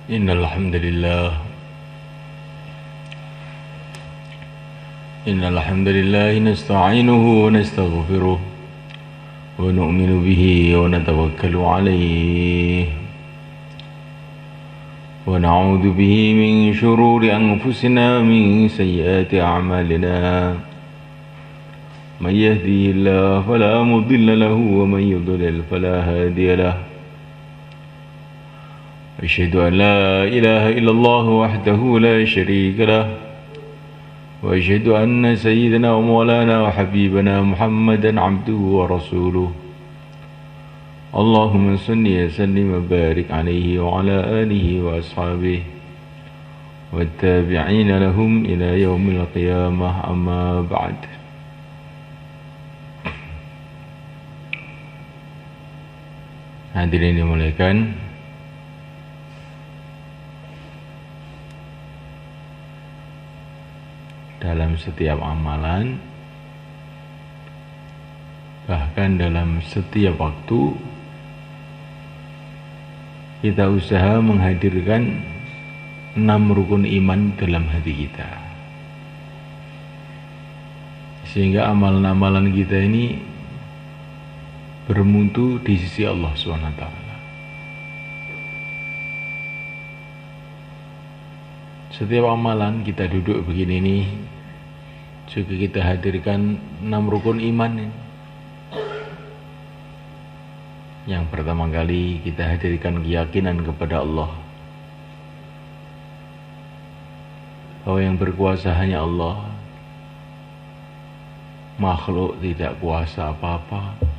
Innal hamdalillah nasta'inuhu wa nastaghfiruh wa nu'minu bihi wa natawakkalu alayhi wa na'udzu bihi min shururi anfusina min sayyiati a'malina man yahdihillahu fala mudilla lahu wa man yudlil fala hadiya lahu. أشهد أن لا إله إلا الله وحده لا شريك له وأشهد أن سيدنا ومولانا وحبيبنا محمدا عبده ورسوله اللهم صل وسلم وبارك عليه وعلى آله وأصحابه والتابعين لهم إلى يوم القيامة أما بعد. Hadirin dimuliakan, dalam setiap amalan, bahkan dalam setiap waktu, kita usaha menghadirkan 6 rukun iman dalam hati kita, sehingga amalan-amalan kita ini bermutu di sisi Allah SWT. Setiap amalan kita duduk begini nih, juga kita hadirkan 6 rukun iman ini. Yang pertama kali kita hadirkan keyakinan kepada Allah, bahwa yang berkuasa hanya Allah, makhluk tidak kuasa apa-apa.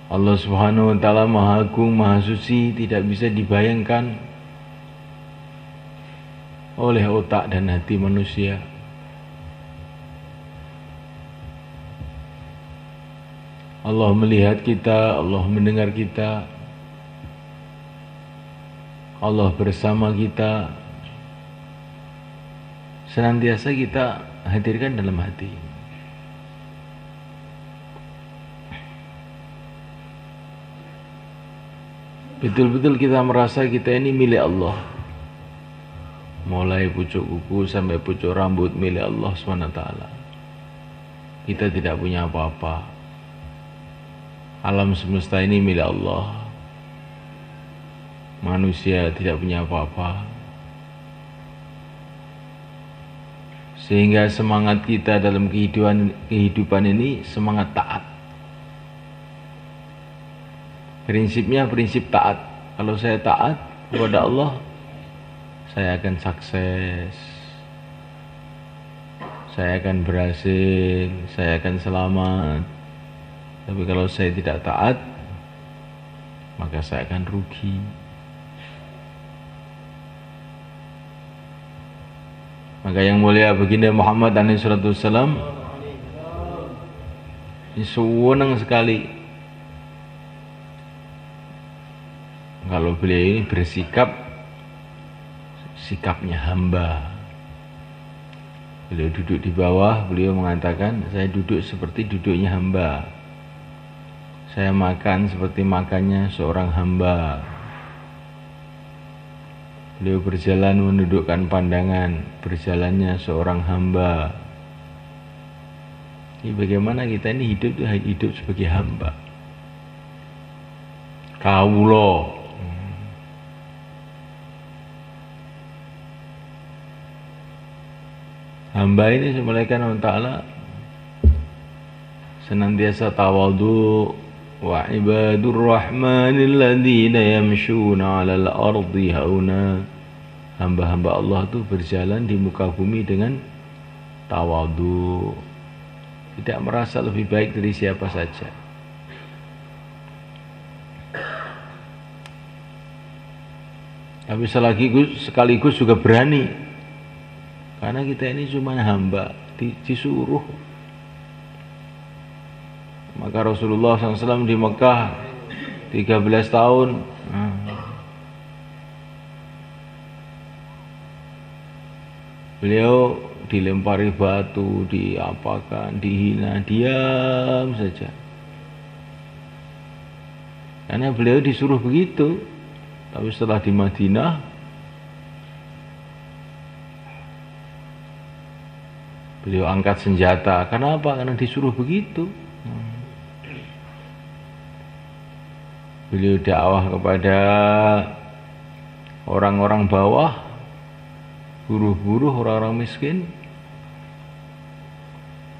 Allah Subhanahu wa ta'ala Maha Agung, Maha Suci, tidak bisa dibayangkan oleh otak dan hati manusia. Allah melihat kita, Allah mendengar kita, Allah bersama kita, senantiasa kita hadirkan dalam hati. Betul-betul kita merasa kita ini milik Allah, mulai pucuk kuku sampai pucuk rambut milik Allah SWT. Kita tidak punya apa-apa. Alam semesta ini milik Allah. Manusia tidak punya apa-apa. Sehingga semangat kita dalam kehidupan ini semangat taat. Prinsipnya prinsip taat. Kalau saya taat kepada Allah, saya akan sukses, saya akan berhasil, saya akan selamat. Tapi kalau saya tidak taat, maka saya akan rugi. Maka yang mulia baginda Muhammad SAW ini senang sekali kalau beliau ini bersikap sikapnya hamba. Beliau duduk di bawah, beliau mengatakan, saya duduk seperti duduknya hamba, saya makan seperti makannya seorang hamba. Beliau berjalan menundukkan pandangan, berjalannya seorang hamba. Ini bagaimana kita ini hidup sebagai hamba. Kaulo, hamba ini semulaikan Allah Ta'ala senantiasa tawadhu. Wa ibadur rahmanil ladzina yamshuna 'alal ardi hauna. Hamba-hamba Allah itu berjalan di muka bumi dengan tawadhu, tidak merasa lebih baik dari siapa saja. Tapi sekaligus juga berani, karena kita ini cuma hamba, disuruh. Maka Rasulullah SAW di Mekah 13 tahun beliau dilempari batu, diapakan, dihina, diam saja. Karena beliau disuruh begitu. Tapi setelah di Madinah, beliau angkat senjata. Kenapa? Karena disuruh begitu. Beliau dakwah kepada orang-orang bawah, buruh-buruh, orang-orang miskin.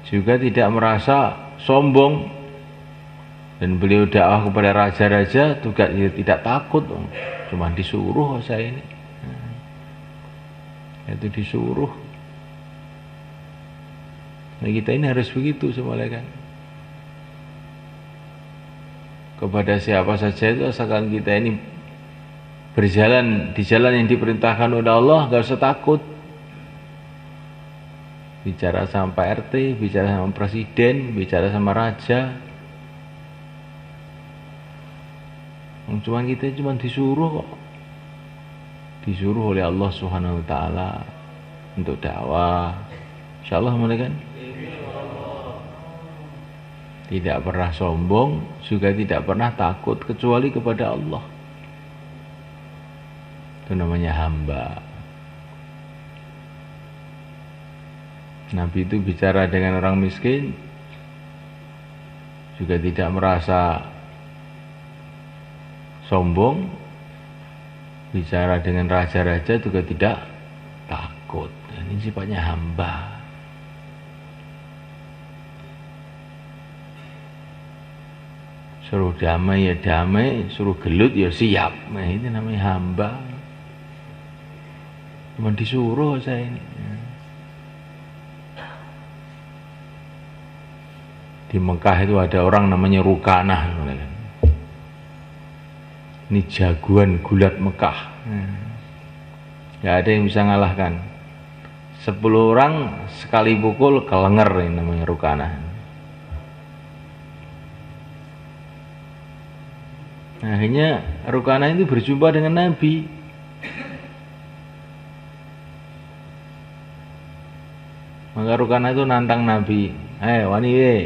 Juga tidak merasa sombong. Dan beliau dakwah kepada raja-raja juga tidak takut. Cuma disuruh saya ini. Itu disuruh. Nah, kita ini harus begitu semuanya kan. Kepada siapa saja itu asalkan kita ini berjalan di jalan yang diperintahkan oleh Allah, gak usah takut. Bicara sama Pak RT, bicara sama presiden, bicara sama raja. Cuma kita cuma disuruh kok. Disuruh oleh Allah Subhanahu wa taala untuk dakwah. Insyaallah mulai kan. Tidak pernah sombong, juga tidak pernah takut kecuali kepada Allah. Itu namanya hamba. Nabi itu bicara dengan orang miskin, juga tidak merasa sombong. Bicara dengan raja-raja juga tidak takut. Ini sifatnya hamba. Suruh damai ya damai, suruh gelut ya siap. Nah, ini namanya hamba. Cuma disuruh saya ini. Di Mekah itu ada orang namanya Rukanah. Ini jagoan gulat Mekah. Gak ada yang bisa ngalahkan. 10 orang sekali pukul kelenger, ini namanya Rukanah. Nah, akhirnya Rukanah itu berjumpa dengan Nabi. Maka Rukanah itu nantang Nabi. Wani we.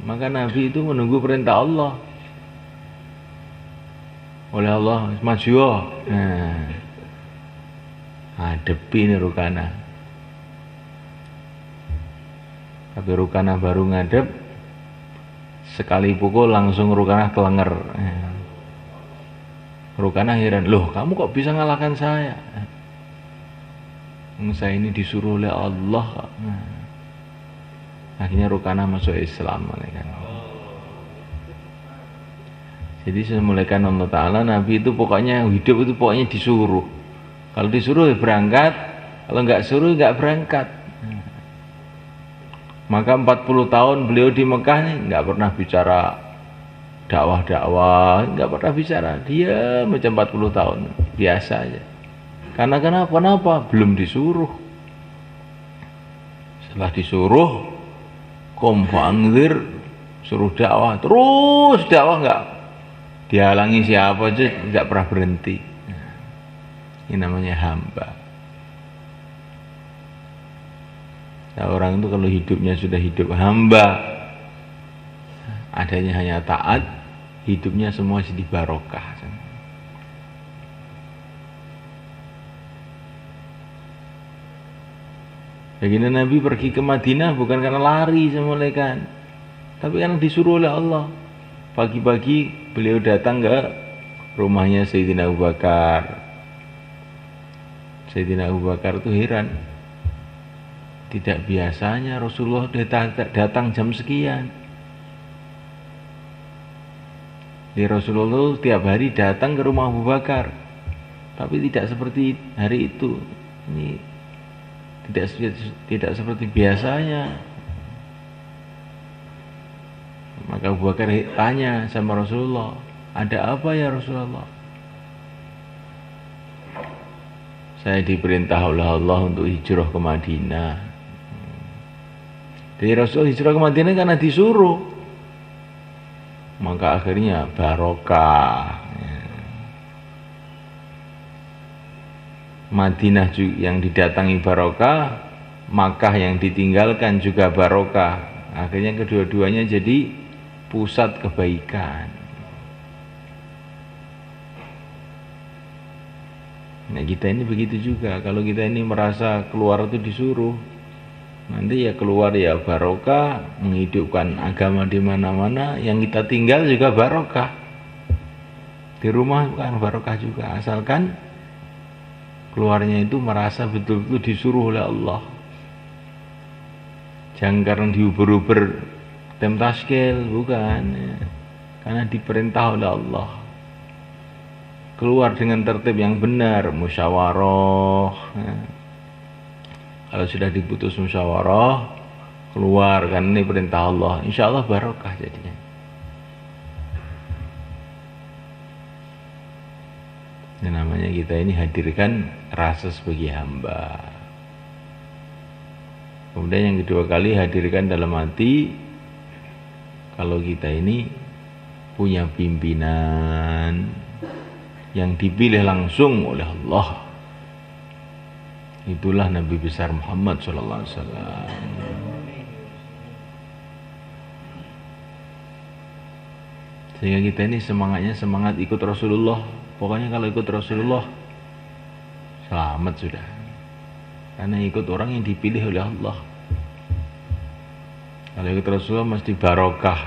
Maka Nabi itu menunggu perintah Allah. Oleh Allah, maju. Hadepi ini Rukanah. Tapi Rukanah baru ngadep, sekali pukul langsung Rukanah kelenger. Rukanah heran, loh kamu kok bisa ngalahkan saya? Saya ini disuruh oleh Allah. Akhirnya Rukanah masuk Islam. Jadi semulaikan Allah Ta'ala, Nabi itu pokoknya hidup itu pokoknya disuruh. Kalau disuruh ya berangkat, kalau nggak suruh nggak berangkat. Maka 40 tahun beliau di Mekah nih nggak pernah bicara dakwah-dakwah, nggak pernah bicara. Dia macam 40 tahun biasa aja. Karena kenapa? Belum disuruh. Setelah disuruh, qum fa'anzir, suruh dakwah, terus dakwah nggak dihalangi siapa aja, nggak pernah berhenti. Ini namanya hamba. Nah, orang itu kalau hidupnya sudah hidup hamba, adanya hanya taat, hidupnya semua jadi barokah. Begini Nabi pergi ke Madinah bukan karena lari semulaikan, tapi karena disuruh oleh Allah. Pagi-pagi beliau datang ke rumahnya Sayyidina Abu Bakar. Sayyidina Abu Bakar itu heran. Tidak biasanya Rasulullah datang jam sekian. Di Rasulullah tiap hari datang ke rumah Abu Bakar, tapi tidak seperti hari itu. Ini tidak seperti biasanya. Maka Abu Bakar tanya sama Rasulullah, ada apa ya Rasulullah? Saya diperintah oleh Allah untuk hijrah ke Madinah. Jadi Rasul hijrah ke Madinah karena disuruh. Maka akhirnya barokah. Madinah yang didatangi barokah, Makkah yang ditinggalkan juga barokah. Akhirnya kedua-duanya jadi pusat kebaikan. Nah kita ini begitu juga. Kalau kita ini merasa keluar itu disuruh, nanti ya keluar ya barokah, menghidupkan agama di mana-mana. Yang kita tinggal juga barokah. Di rumah kan barokah juga, asalkan keluarnya itu merasa betul-betul disuruh oleh Allah. Jangan karena diuber-uber temtaskil, bukan ya. Karena diperintah oleh Allah. Keluar dengan tertib yang benar, musyawarah ya. Kalau sudah diputus musyawarah, keluar, kan ini perintah Allah, insya Allah barokah jadinya. Ini namanya kita ini hadirkan rasa sebagai hamba. Kemudian yang kedua kali, hadirkan dalam hati kalau kita ini punya pimpinan yang dipilih langsung oleh Allah. Itulah Nabi besar Muhammad sallallahu alaihi wasallam. Sehingga kita ini semangatnya semangat ikut Rasulullah. Pokoknya kalau ikut Rasulullah selamat sudah. Karena ikut orang yang dipilih oleh Allah. Kalau ikut Rasulullah mesti barokah.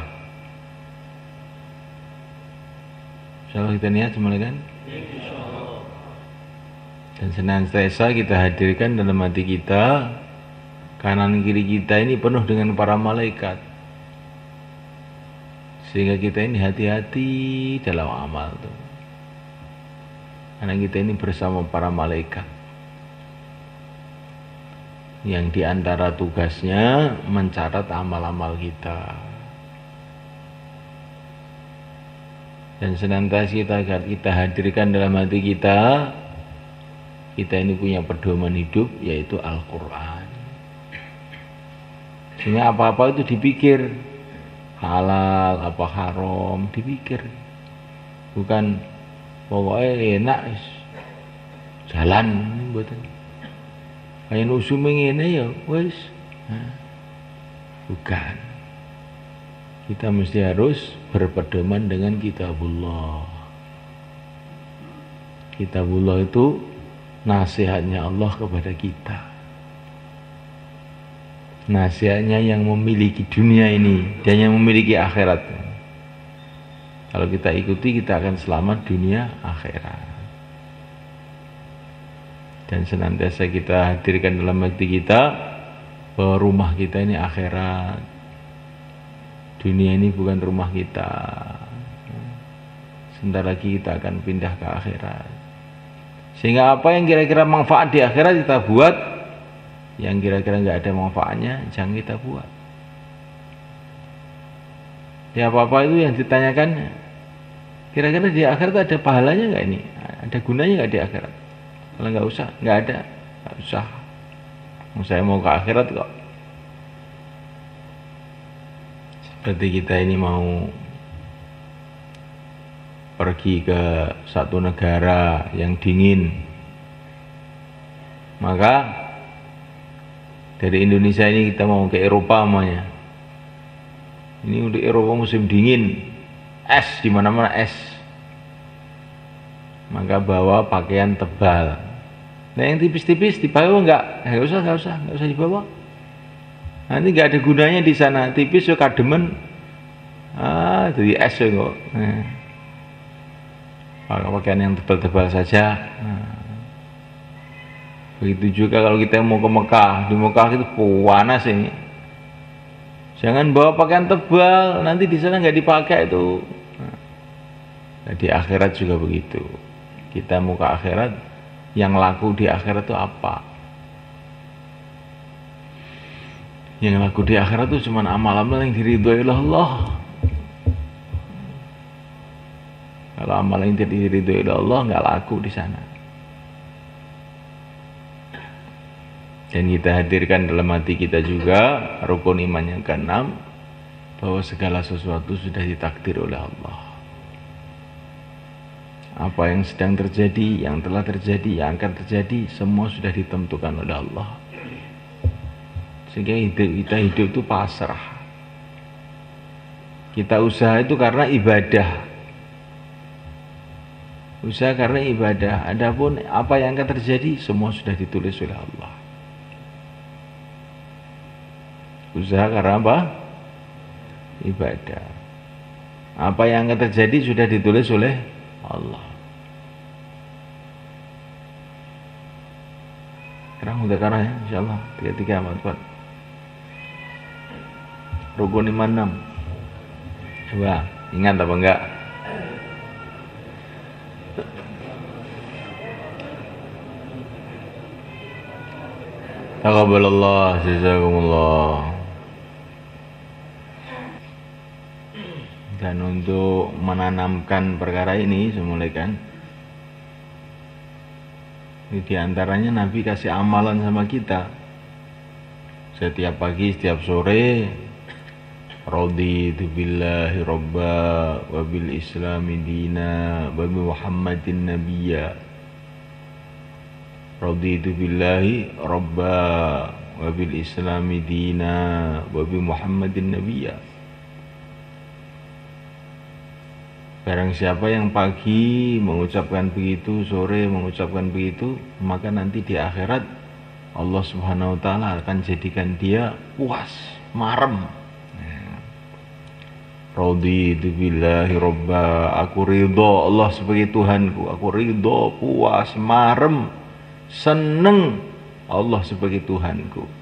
Insyaallah kita niat semuanya kan? Dan senantiasa kita hadirkan dalam hati kita, kanan kiri kita ini penuh dengan para malaikat. Sehingga kita ini hati-hati dalam amal tuh. Karena kita ini bersama para malaikat. Yang diantara tugasnya mencatat amal-amal kita. Dan senantiasa kita hadirkan dalam hati kita, kita ini punya pedoman hidup yaitu Al-Quran. Sehingga apa-apa itu dipikir, halal apa haram dipikir, bukan pokoknya enak jalan mboten. Kayak usume ngene ya wis. Bukan. Kita mesti harus berpedoman dengan kitabullah. Kitabullah itu nasihatnya Allah kepada kita. Nasihatnya yang memiliki dunia ini dan yang memiliki akhirat. Kalau kita ikuti, kita akan selamat dunia akhirat. Dan senantiasa kita hadirkan dalam hati kita bahwa rumah kita ini akhirat. Dunia ini bukan rumah kita. Sebentar lagi kita akan pindah ke akhirat. Sehingga apa yang kira-kira manfaat di akhirat kita buat, yang kira-kira nggak ada manfaatnya jangan kita buat. Ya apa-apa itu yang ditanyakan, kira-kira di akhirat ada pahalanya nggak ini? Ada gunanya nggak di akhirat? Kalau nggak usah, nggak ada, nggak usah. Saya mau ke akhirat kok. Seperti kita ini mau pergi ke satu negara yang dingin, maka dari Indonesia ini kita mau ke Eropa namanya. Ini untuk Eropa musim dingin, es di mana-mana es. Maka bawa pakaian tebal. Nah yang tipis-tipis dibawa nggak usah dibawa. Nanti nggak ada gunanya di sana. Tipis yo kademen, jadi es yo kok. Pakai pakaian yang tebal-tebal saja. Begitu juga kalau kita mau ke Mekah. Di Mekah itu panas ini. Jangan bawa pakaian tebal, nanti di sana nggak dipakai itu. Nah, di akhirat juga begitu. Kita mau ke akhirat, yang laku di akhirat itu apa? Yang laku di akhirat itu cuma amal-amal yang diridhoi oleh Allah. Kalau amal yang tidak diridhoi oleh Allah nggak laku di sana. Dan kita hadirkan dalam hati kita juga rukun iman yang keenam, bahwa segala sesuatu sudah ditakdir oleh Allah. Apa yang sedang terjadi, yang telah terjadi, yang akan terjadi, semua sudah ditentukan oleh Allah. Sehingga kita hidup itu pasrah. Kita usaha itu karena ibadah. Usaha karena ibadah. Adapun apa yang akan terjadi semua sudah ditulis oleh Allah. Usaha karena apa? Ibadah. Apa yang akan terjadi sudah ditulis oleh Allah. Sekarang udah karena ya, insyaallah 33 4. Rukun 56. Coba ingat apa enggak? Taqabbalallah, jazakumullah. Dan untuk menanamkan perkara ini semula kan, di antaranya Nabi kasih amalan sama kita. Setiap pagi, setiap sore, raditu billahi robba wa bil islami dina wa bi Muhammadin nabiyya. Raditu billahi robba wa bil islami dina wa bi Muhammadin nabiyya. Barang siapa yang pagi mengucapkan begitu, sore mengucapkan begitu, maka nanti di akhirat Allah Subhanahu wa taala akan jadikan dia puas, marem. Raditu billahi robba, aku ridho Allah sebagai Tuhanku, aku ridho, puas, marem, seneng Allah sebagai Tuhanku.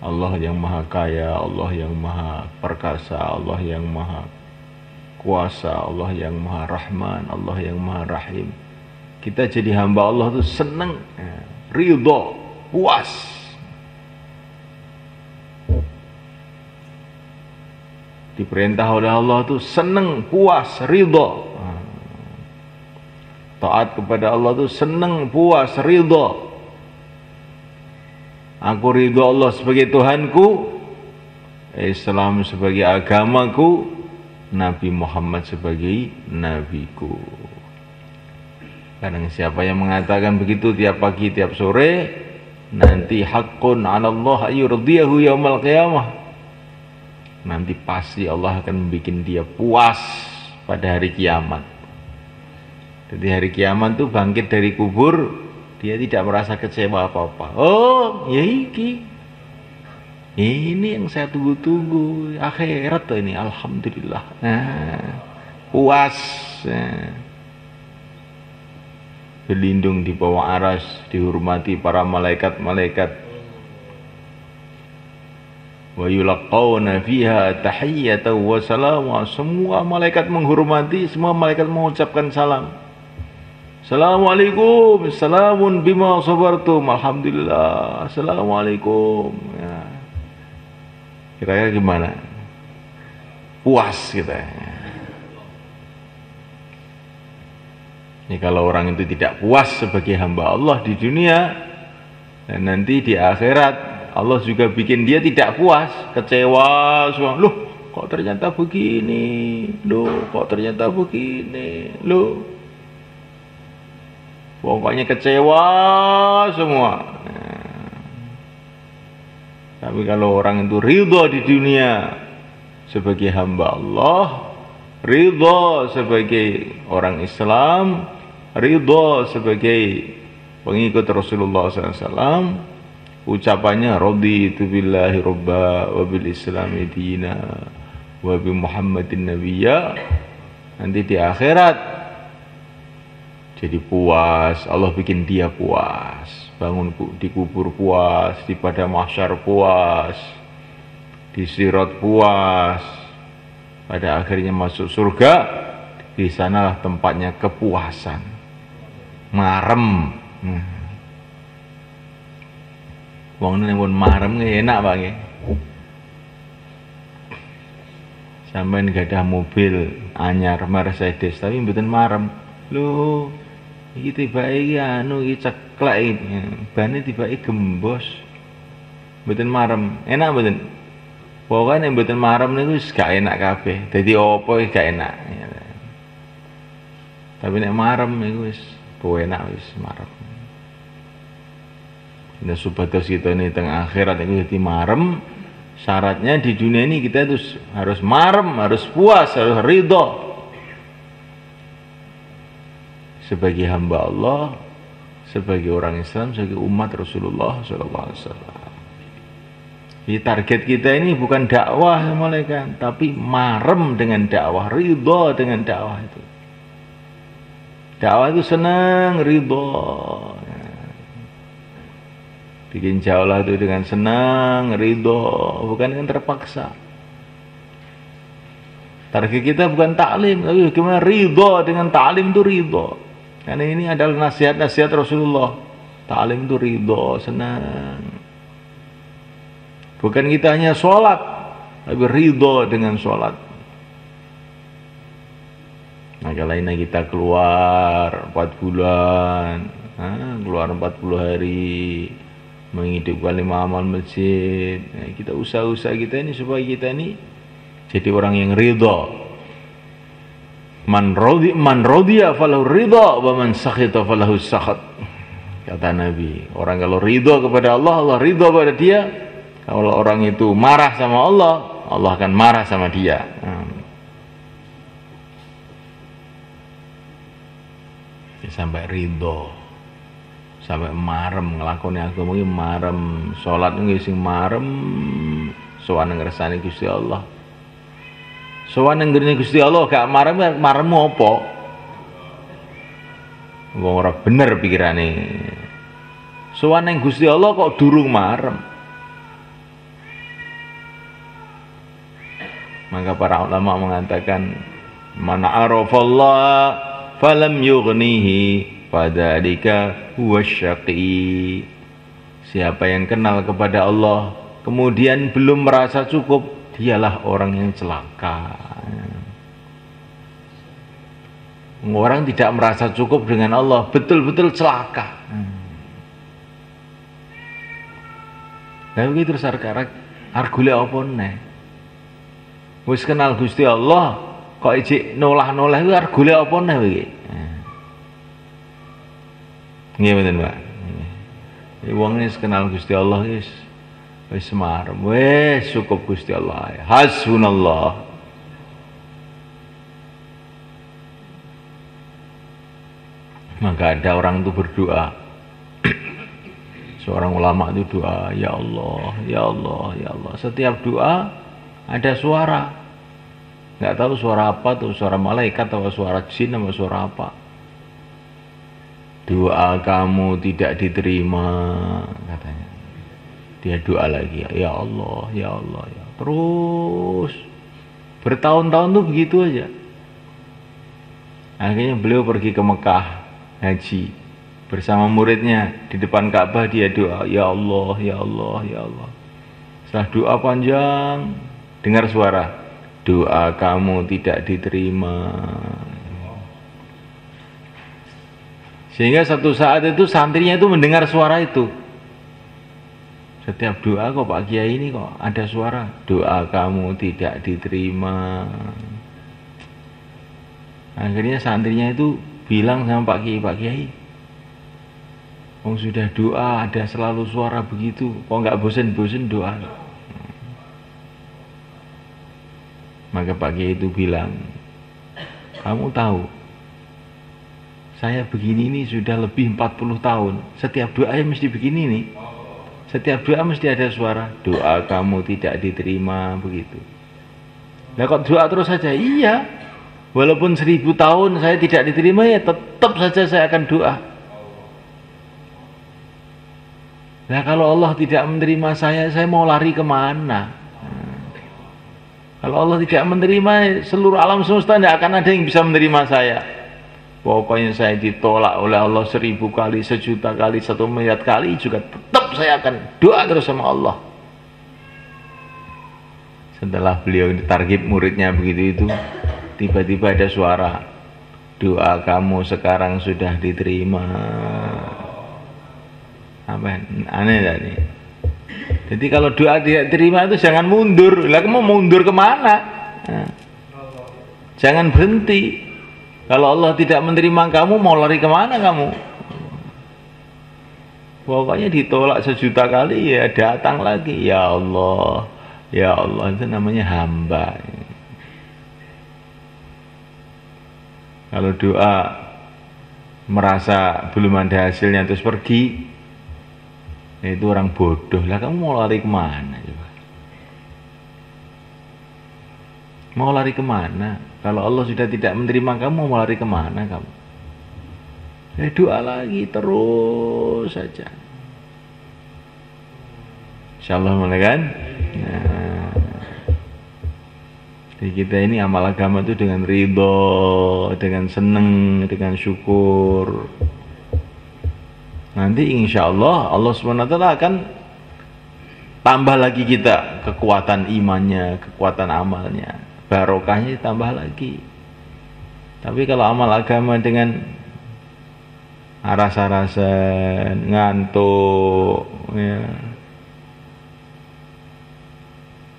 Allah yang maha kaya, Allah yang maha perkasa, Allah yang maha kuasa, Allah yang maha rahman, Allah yang maha rahim. Kita jadi hamba Allah itu seneng, ridho, puas. Diperintah oleh Allah itu seneng, puas, ridho. Taat kepada Allah itu seneng, puas, ridho. Aku ridho Allah sebagai Tuhanku, Islam sebagai agamaku, Nabi Muhammad sebagai nabiku. Kadang siapa yang mengatakan begitu tiap pagi, tiap sore, nanti haqqun 'ala Allah ayyurdiyahu yaumal qiyamah. Nanti pasti Allah akan membuat dia puas pada hari kiamat. Jadi hari kiamat itu bangkit dari kubur, dia tidak merasa kecewa apa-apa. Oh, ya ini yang saya tunggu-tunggu, akhirat ini, alhamdulillah. Puas. Berlindung di bawah aras, dihormati para malaikat-malaikat. Wa yulaqawna fiha tahiyyatan wa salama. Semua malaikat menghormati, semua malaikat mengucapkan salam. Assalamualaikum, salamun bima sabartum, alhamdulillah, assalamualaikum. Ya. Kira-kira gimana? Puas kita. Ini kalau orang itu tidak puas sebagai hamba Allah di dunia, dan nanti di akhirat Allah juga bikin dia tidak puas, kecewa, semua. Loh, kok ternyata begini? Loh, kok ternyata begini? Loh. Pokoknya kecewa semua. Tapi kalau orang itu ridho di dunia sebagai hamba Allah, ridho sebagai orang Islam, ridho sebagai pengikut Rasulullah SAW, ucapannya raditu billahi robba wa bil islami dina wa bi Muhammadin nabiyya, nanti di akhirat jadi puas, Allah bikin dia puas. Bangun di kubur puas, di padang mahsyar puas, di sirat puas. Pada akhirnya masuk surga, di sanalah tempatnya kepuasan. Marem. Wong ini pun marem enak banget. Sampai gak ada mobil anyar Mercedes, tapi mboten marem. Loh, iki tibake iki iki ceklek iki. Bane tibake gembos. Mboten marem. Enak mboten? Pokoke nek mboten marem niku wis gak enak kabeh. Dadi apa iki gak enak. Tapi nek marem iku wis enak wis marem. Nek supados kita ini teng akhirat iku dadi marem, Syaratnya di dunia ini kita itu harus marem, harus puas, harus ridho sebagai hamba Allah, sebagai orang Islam, sebagai umat Rasulullah SAW. Jadi target kita ini bukan dakwah malaikat, tapi marem dengan dakwah, ridho dengan dakwah itu. Dakwah itu senang, ridho. Bikin jaulah itu dengan senang, ridho, bukan dengan terpaksa. Target kita bukan taklim, tapi bagaimana ridho dengan taklim itu ridho. Karena ini adalah nasihat-nasihat Rasulullah. Taklim itu ridho, senang. Bukan kita hanya sholat, tapi ridho dengan sholat. Maka lainnya kita keluar 4 bulan, keluar 40 hari, menghidupkan 5 amal masjid. Nah, kita usaha-usaha kita ini supaya kita ini jadi orang yang ridha. Man radiya falahu ridha wa man sakhita falahu sakhat. Kata Nabi, orang kalau ridha kepada Allah, Allah ridha pada dia. Kalau orang itu marah sama Allah, Allah akan marah sama dia. Sampai ridha, sampai marem nglakoni agama iki marem, salat nggih sing marem, sowan ngersane Gusti Allah. Sowan ngrene Gusti Allah gak marem, maremmu apa? Wong ora bener pikirane. Sowan ning Gusti Allah kok durung marem. Maka para ulama mengatakan man arafallah falam yughnihi fadzalika huwa syaqi. Siapa yang kenal kepada Allah kemudian belum merasa cukup, dialah orang yang celaka. Orang tidak merasa cukup dengan Allah betul-betul celaka. Lalu terus argule apa neh? Wis kenal Gusti Allah kok ijik nolah-nolah itu argule apa neh iki? Nggih mboten, Pak. Wong wis kenal Gusti Allah wis marem, wis cukup Gusti Allah. Hasbunallah. Maka ada orang itu berdoa. Seorang ulama itu doa, ya Allah, ya Allah, ya Allah. Setiap doa ada suara. Nggak tahu suara apa tuh, suara malaikat atau suara jin atau suara apa. Doa kamu tidak diterima, katanya. Dia doa lagi, ya Allah, ya Allah, ya. Terus bertahun-tahun tuh begitu aja. Akhirnya beliau pergi ke Mekah haji bersama muridnya, di depan Ka'bah dia doa, ya Allah, ya Allah, ya Allah. Setelah doa panjang, dengar suara, doa kamu tidak diterima. Sehingga satu saat itu santrinya itu mendengar suara itu. Setiap doa kok Pak Kiai ini kok ada suara, doa kamu tidak diterima. Akhirnya santrinya itu bilang sama Pak Kiai, sudah doa ada selalu suara begitu, kok nggak bosen-bosen doa. Maka Pak Kiai itu bilang, kamu tahu saya begini ini sudah lebih 40 tahun, setiap doa mesti begini nih, setiap doa mesti ada suara, doa kamu tidak diterima, begitu. Nah kok doa terus saja? Iya, walaupun 1000 tahun saya tidak diterima, ya tetap saja saya akan doa. Nah kalau Allah tidak menerima saya mau lari kemana? Kalau Allah tidak menerima, seluruh alam semesta tidak akan ada yang bisa menerima saya. Pokoknya saya ditolak oleh Allah 1000 kali, 1.000.000 kali, 1 miliar kali juga tetap saya akan doa terus sama Allah. Setelah beliau ditargib muridnya begitu itu, tiba-tiba ada suara, doa kamu sekarang sudah diterima. Apa? Aneh tadi. Jadi kalau doa tidak diterima itu jangan mundur. Lah kamu mundur kemana? Nah, jangan berhenti. Kalau Allah tidak menerima kamu, mau lari kemana kamu? Pokoknya ditolak 1.000.000 kali, ya datang lagi. Ya Allah, Ya Allah, itu namanya hamba. Kalau doa merasa belum ada hasilnya terus pergi, itu orang bodoh. Lah kamu mau lari kemana coba? Mau lari kemana? Kalau Allah sudah tidak menerima kamu, mau lari kemana kamu? Doa lagi terus saja. Insyaallah mulai kan? Nah, jadi kita ini amal agama itu dengan ridho, dengan seneng, dengan syukur. Nanti insya Allah Allah SWT akan tambah lagi kita kekuatan imannya, kekuatan amalnya, barokahnya tambah lagi. Tapi kalau amal agama dengan rasa-rasan, ngantuk, ya,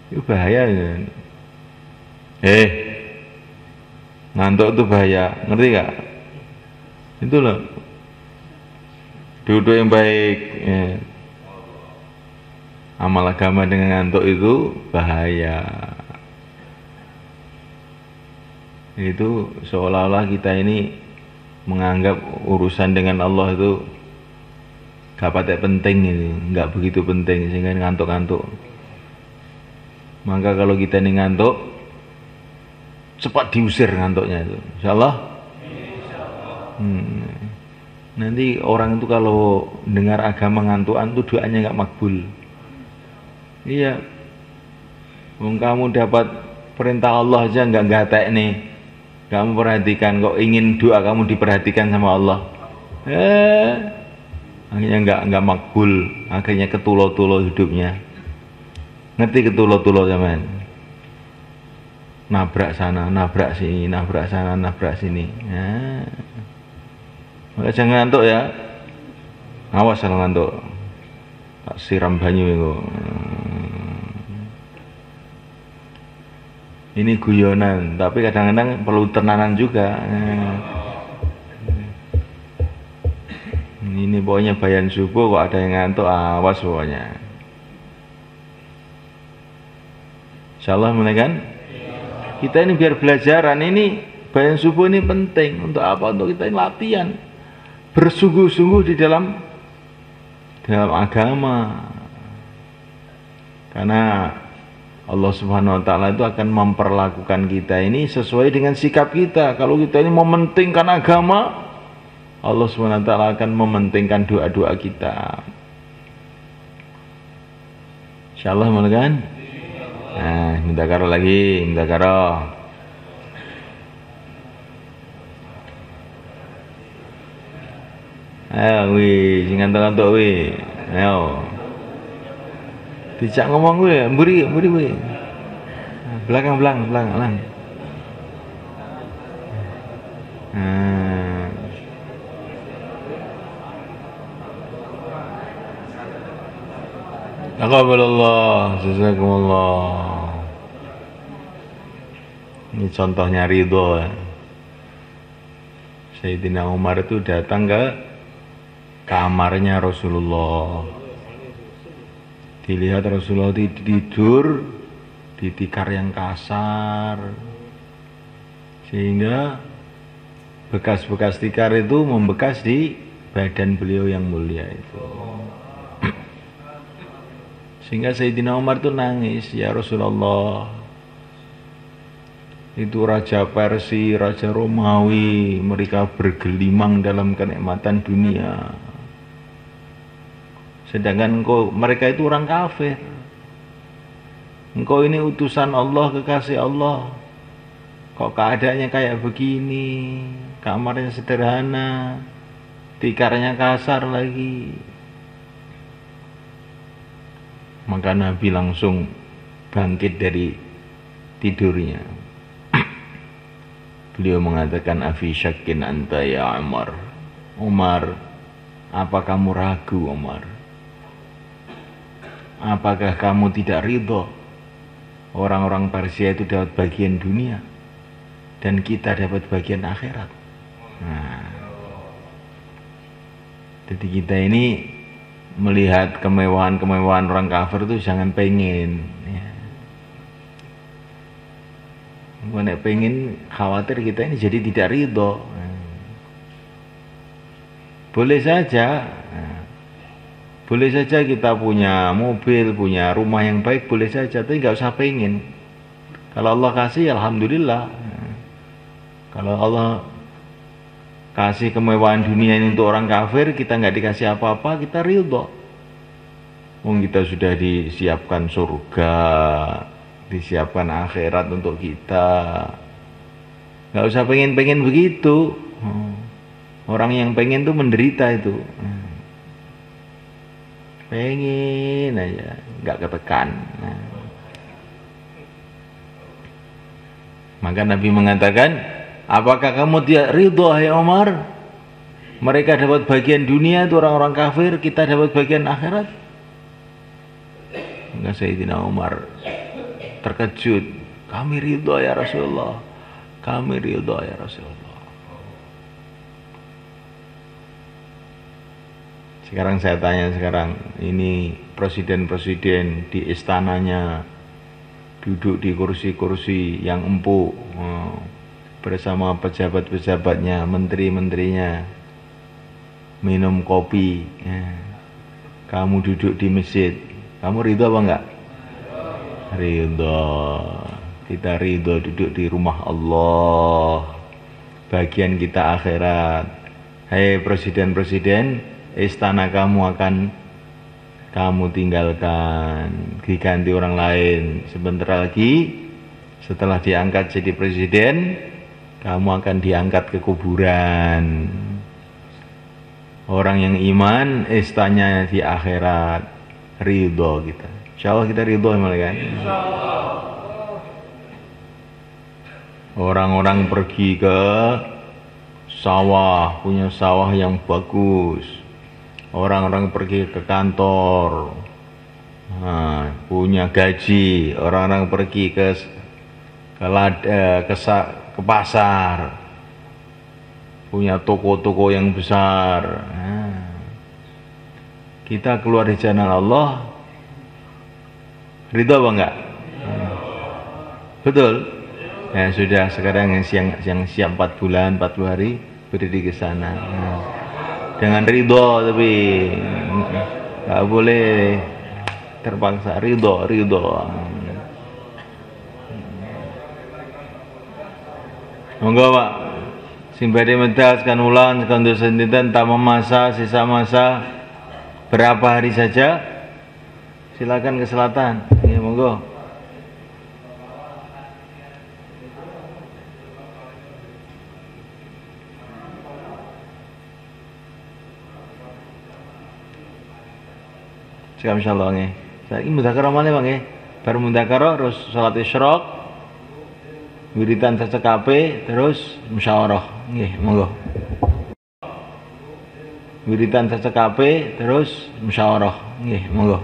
itu bahaya kan? Ngantuk itu bahaya, ngerti gak? Itu loh, duduk yang baik, ya. Amal agama dengan ngantuk itu bahaya. Itu seolah-olah kita ini menganggap urusan dengan Allah itu gak patek penting, itu gak begitu penting sehingga ngantuk-ngantuk. Maka kalau kita ini ngantuk, cepat diusir ngantuknya itu, insyaallah. Nanti orang itu kalau dengar agama ngantukan tuh doanya nggak makbul. Iya, kamu dapat perintah Allah aja nggak gatek nih, kamu perhatikan, kok ingin doa kamu diperhatikan sama Allah, akhirnya nggak makbul, akhirnya ketulo-tulo hidupnya. Ngerti ketulo-tulo zaman? Nabrak sana, nabrak sini, nabrak sana, nabrak sini. Maka jangan ngantuk ya. Awas kalau ngantuk. Tak siram banyu itu. Ini guyonan, tapi kadang-kadang perlu tenanan juga. Ini pokoknya bayan subuh kok ada yang ngantuk, awas pokoknya. Insyaallah mulai kan? Kita ini biar belajaran, ini bayan subuh ini penting. Untuk apa? Untuk kita ini latihan, bersungguh-sungguh di dalam agama. Karena Allah Subhanahu wa taala itu akan memperlakukan kita ini sesuai dengan sikap kita. Kalau kita ini mementingkan agama, Allah Subhanahu wa taala akan mementingkan doa-doa kita. Insyaallah mulai kan? Nah, minta karo lagi, minta karo. Ayo, wih, ngantuk-ngantuk wih. Ayo. Dijak ngomong wih, mburi wih. Belakang. Taqabbalallah, jazakumullah. Ini contohnya ridho. Sayyidina Umar itu datang ke kamarnya Rasulullah. Dilihat Rasulullah tidur di tikar yang kasar, sehingga bekas-bekas tikar itu membekas di badan beliau yang mulia itu. Sehingga Sayyidina Umar itu nangis, ya Rasulullah, itu Raja Persia, Raja Romawi, mereka bergelimang dalam kenikmatan dunia. Sedangkan mereka itu orang kafir. Engkau ini utusan Allah, kekasih Allah. Kok keadaannya kayak begini? Kamarnya sederhana, tikarnya kasar lagi. Maka Nabi langsung bangkit dari tidurnya. Beliau mengatakan, afi syakin anta ya Umar. Umar, apa kamu ragu Umar? Apakah kamu tidak ridho orang-orang Persia itu dapat bagian dunia dan kita dapat bagian akhirat? Nah, jadi kita ini melihat kemewahan-kemewahan orang kafir itu jangan pengen, ya. Nek pengen khawatir kita ini jadi tidak ridho. Boleh saja. Boleh saja kita punya mobil, punya rumah yang baik, boleh saja, tapi nggak usah pengen. Kalau Allah kasih, alhamdulillah. Kalau Allah kasih kemewahan dunia ini untuk orang kafir, kita nggak dikasih apa-apa, kita ridho. Kita sudah disiapkan surga, disiapkan akhirat untuk kita. Nggak usah pengen-pengen begitu. Orang yang pengen tuh menderita itu. Pengen aja, nggak ketekan. Maka Nabi mengatakan, apakah kamu tidak ridho, hai Umar? Mereka dapat bagian dunia, itu orang-orang kafir, kita dapat bagian akhirat. Maka Sayyidina Umar terkejut, kami ridho ya Rasulullah, kami ridho ya Rasulullah. Sekarang saya tanya ini presiden-presiden di istananya, duduk di kursi-kursi yang empuk, bersama pejabat-pejabatnya, menteri-menterinya, minum kopi. Kamu duduk di masjid, kamu ridho apa enggak? Ridho. Kita ridho duduk di rumah Allah, bagian kita akhirat. Hei presiden-presiden, istana kamu akan kamu tinggalkan, diganti orang lain. Sebentar lagi setelah diangkat jadi presiden, kamu akan diangkat ke kuburan. Orang yang iman, istananya di akhirat. Ridho kita, insyaallah kita ridho kan? Orang-orang pergi ke sawah, punya sawah yang bagus. Orang-orang pergi ke kantor, punya gaji. Orang-orang pergi ke pasar, punya toko-toko yang besar. Kita keluar di jalan Allah, ridho apa enggak? Betul? Ya sudah, sekarang yang siap 4 bulan, 40 hari berdiri ke sana. Dengan ridho, tapi nggak boleh terpaksa. Ridho. Monggo Pak, sing badhe medal sekan ulang sekan dosa dinten tambah masa, sisa masa berapa hari saja? Silakan ke selatan. Ya monggo. Sekam insyaallah nggih. Saiki mudzakarah malih Bang nggih. Bar mudzakarah terus salat isyraq, wiridan secekape terus musyawarah. Nggih, monggo. Wiridan secekape terus musyawarah. Nggih, monggo.